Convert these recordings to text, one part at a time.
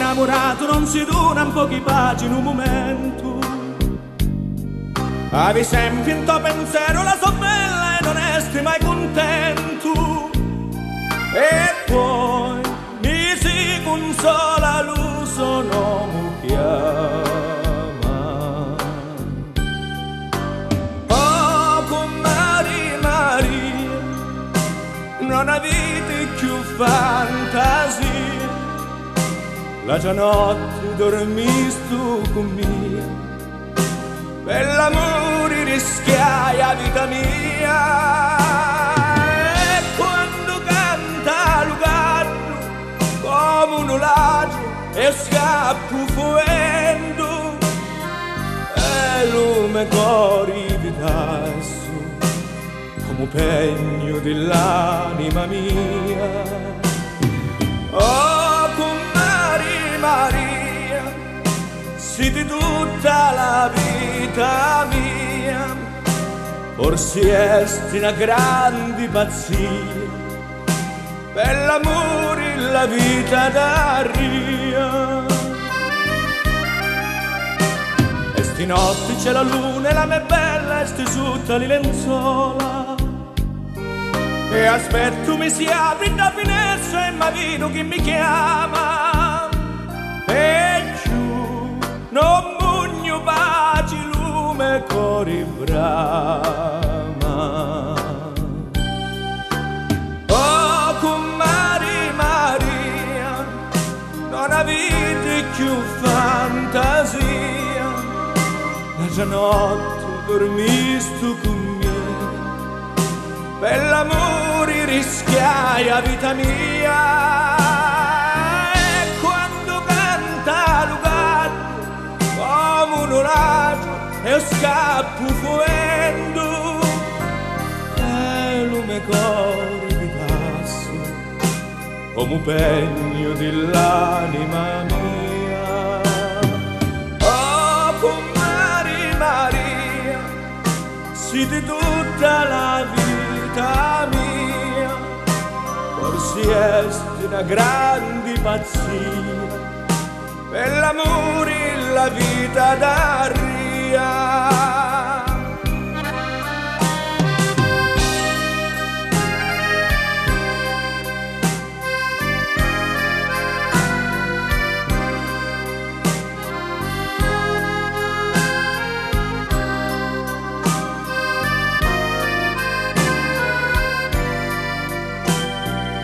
innamorato non si dura un pochi pace in un momento. Avevi sempre in tuo pensiero la sua bella e non esti mai contento. E poi mi si consola l'uso non mi chiama. Oh, con Maria, non avete più fantasia. La gianotte dormistu con me, per l'amore rischiai la vita mia. E quando canta lo gatto come un ladro e scappo fuendo, e lume cori di tasso come pegno dell'anima mia. Oh, con Maria, sei di tutta la vita mia, forse esti una grande pazzia, per l'amore la vita daria. E sti notti c'è la luna e la mia bella, e sti sotto le lenzuola, e aspetto mi si apre da finestra e mi vedo chi mi chiama. E giù non mugno pace lume cori brama. Oh, con Maria, non avete più fantasia. La gianotte dormistu con me, per l'amore rischiai la vita mia. E quando canta lo gatto come un oraggio e scappo fuendo, e lume cori di tasso come un pegno dell'anima mia. Oh, con Maria, sei di tutta la vita mia, forse esti una grande pazzia, per l'amore la vita daria.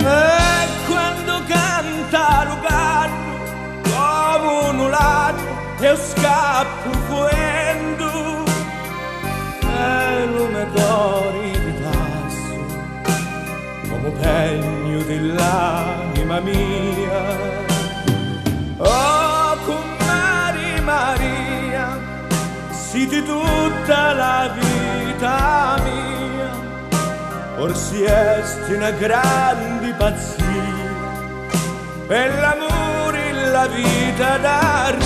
E quando canta lo gatto come un ladro e scappo fuendo, e lume cori di tasso come pegno dell'anima mia. Oh, con Maria, sei di tutta la vita mia, forse esti una grande pazzia, per l'amore la vita daria.